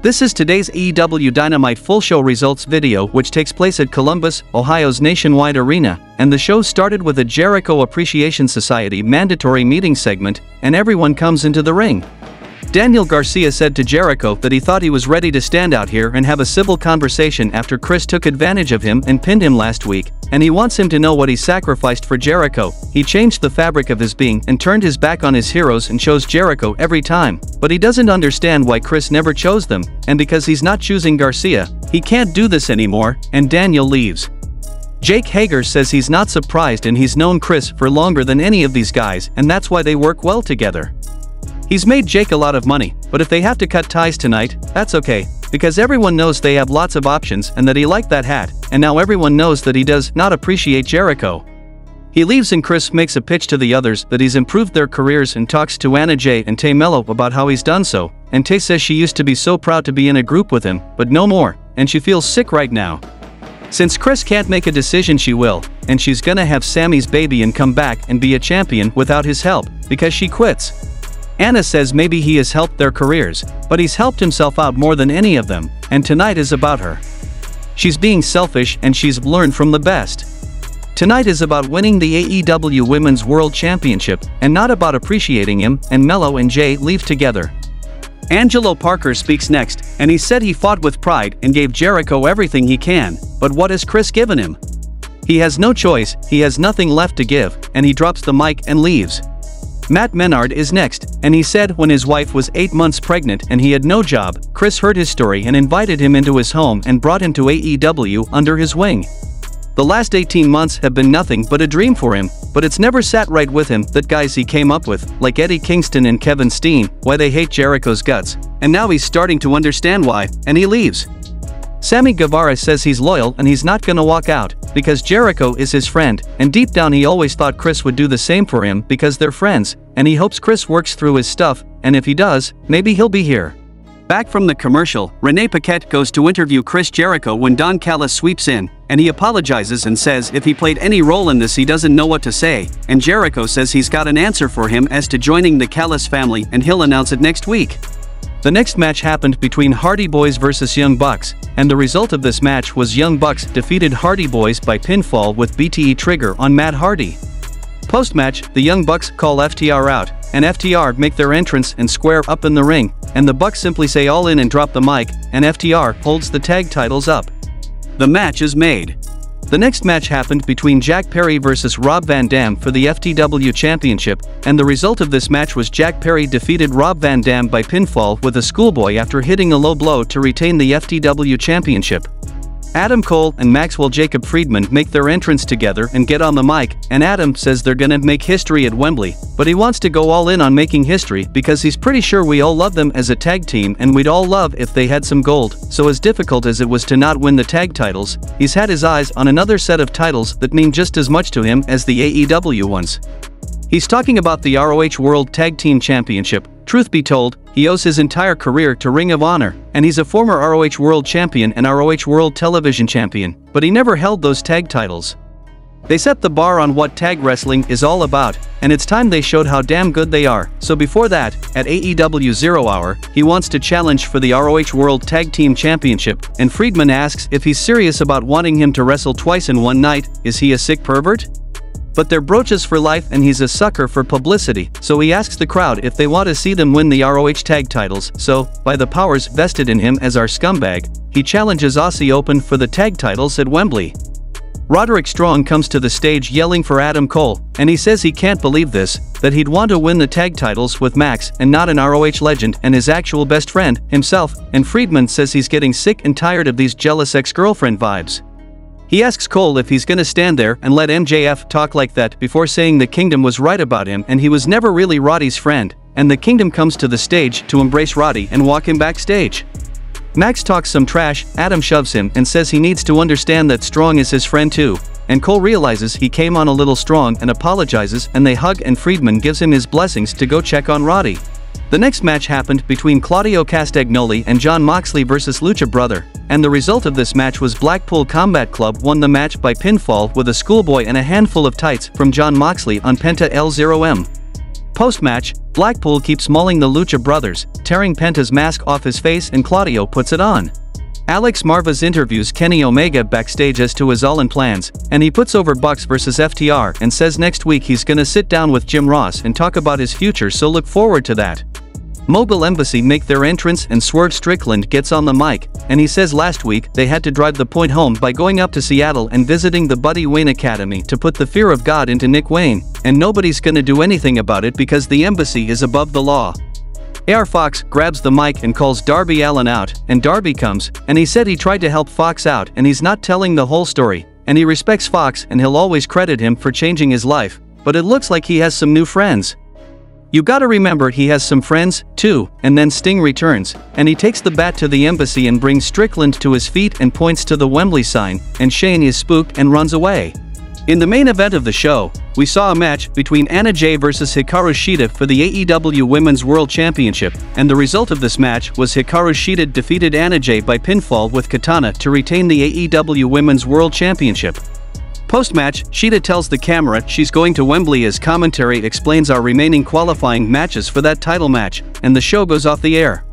This is today's AEW Dynamite full show results video, which takes place at Columbus, Ohio's Nationwide Arena, and the show started with a Jericho Appreciation Society mandatory meeting segment, and everyone comes into the ring. Daniel Garcia said to Jericho that he thought he was ready to stand out here and have a civil conversation after Chris took advantage of him and pinned him last week, and he wants him to know what he sacrificed for Jericho. He changed the fabric of his being and turned his back on his heroes and chose Jericho every time, but he doesn't understand why Chris never chose them, and because he's not choosing Garcia, he can't do this anymore, and Daniel leaves. Jake Hager says he's not surprised and he's known Chris for longer than any of these guys, and that's why they work well together. He's made Jake a lot of money, but if they have to cut ties tonight, that's okay, because everyone knows they have lots of options and that he liked that hat, and now everyone knows that he does not appreciate Jericho. He leaves and Chris makes a pitch to the others that he's improved their careers and talks to Anna Jay and Tay Mello about how he's done so, and Tay says she used to be so proud to be in a group with him, but no more, and she feels sick right now. Since Chris can't make a decision, she will, and she's gonna have Sammy's baby and come back and be a champion without his help, because she quits. Anna says maybe he has helped their careers, but he's helped himself out more than any of them, and tonight is about her. She's being selfish and she's learned from the best. Tonight is about winning the AEW Women's World Championship, and not about appreciating him, and Mello and Jay leave together. Angelo Parker speaks next, and he said he fought with pride and gave Jericho everything he can, but what has Chris given him? He has no choice, he has nothing left to give, and he drops the mic and leaves. Matt Menard is next, and he said when his wife was 8 months pregnant and he had no job, Chris heard his story and invited him into his home and brought him to AEW under his wing. The last 18 months have been nothing but a dream for him, but it's never sat right with him that guys he came up with, like Eddie Kingston and Kevin Steen, why they hate Jericho's guts, and now he's starting to understand why, and he leaves. Sammy Guevara says he's loyal and he's not gonna walk out, because Jericho is his friend, and deep down he always thought Chris would do the same for him because they're friends, and he hopes Chris works through his stuff, and if he does, maybe he'll be here. Back from the commercial, Renee Paquette goes to interview Chris Jericho when Don Callis sweeps in, and he apologizes and says if he played any role in this he doesn't know what to say, and Jericho says he's got an answer for him as to joining the Callis family and he'll announce it next week. The next match happened between Hardy Boys vs Young Bucks, and the result of this match was Young Bucks defeated Hardy Boys by pinfall with BTE Trigger on Matt Hardy. Post-match, the Young Bucks call FTR out, and FTR make their entrance and square up in the ring, and the Bucks simply say all in and drop the mic, and FTR holds the tag titles up. The match is made. The next match happened between Jack Perry vs Rob Van Dam for the FTW Championship, and the result of this match was Jack Perry defeated Rob Van Dam by pinfall with a schoolboy after hitting a low blow to retain the FTW Championship. Adam Cole and Maxwell Jacob Friedman make their entrance together and get on the mic, and Adam says they're gonna make history at Wembley, but he wants to go all in on making history because he's pretty sure we all love them as a tag team and we'd all love if they had some gold, so as difficult as it was to not win the tag titles, he's had his eyes on another set of titles that mean just as much to him as the AEW ones. He's talking about the ROH World Tag Team Championship. Truth be told, he owes his entire career to Ring of Honor, and he's a former ROH World Champion and ROH World Television Champion, but he never held those tag titles. They set the bar on what tag wrestling is all about, and it's time they showed how damn good they are, so before that, at AEW 0 Hour, he wants to challenge for the ROH World Tag Team Championship, and Friedman asks if he's serious about wanting him to wrestle twice in one night. Is he a sick pervert? But they're broaches for life and he's a sucker for publicity, so he asks the crowd if they want to see them win the ROH tag titles, so, by the powers vested in him as our scumbag, he challenges Aussie Open for the tag titles at Wembley. Roderick Strong comes to the stage yelling for Adam Cole, and he says he can't believe this, that he'd want to win the tag titles with Max and not an ROH legend and his actual best friend, himself, and Friedman says he's getting sick and tired of these jealous ex-girlfriend vibes. He asks Cole if he's gonna stand there and let MJF talk like that before saying the Kingdom was right about him and he was never really Roddy's friend, and the Kingdom comes to the stage to embrace Roddy and walk him backstage. Max talks some trash, Adam shoves him and says he needs to understand that Strong is his friend too, and Cole realizes he came on a little strong and apologizes, and they hug and Friedman gives him his blessings to go check on Roddy. The next match happened between Claudio Castagnoli and Jon Moxley vs Lucha Brother, and the result of this match was Blackpool Combat Club won the match by pinfall with a schoolboy and a handful of tights from Jon Moxley on Penta L0M. Post-match, Blackpool keeps mauling the Lucha Brothers, tearing Penta's mask off his face and Claudio puts it on. Alex Marvez interviews Kenny Omega backstage as to his all-in plans, and he puts over Bucks vs FTR and says next week he's gonna sit down with Jim Ross and talk about his future, so look forward to that. Mobile Embassy make their entrance and Swerve Strickland gets on the mic, and he says last week they had to drive the point home by going up to Seattle and visiting the Buddy Wayne Academy to put the fear of God into Nick Wayne, and nobody's gonna do anything about it because the embassy is above the law. AR Fox grabs the mic and calls Darby Allin out, and Darby comes, and he said he tried to help Fox out and he's not telling the whole story, and he respects Fox and he'll always credit him for changing his life, but it looks like he has some new friends. You gotta remember he has some friends, too, and then Sting returns, and he takes the bat to the embassy and brings Strickland to his feet and points to the Wembley sign, and Shane is spooked and runs away. In the main event of the show, we saw a match between Anna Jay vs Hikaru Shida for the AEW Women's World Championship, and the result of this match was Hikaru Shida defeated Anna Jay by pinfall with Katana to retain the AEW Women's World Championship. Post-match, Shida tells the camera she's going to Wembley as commentary explains our remaining qualifying matches for that title match, and the show goes off the air.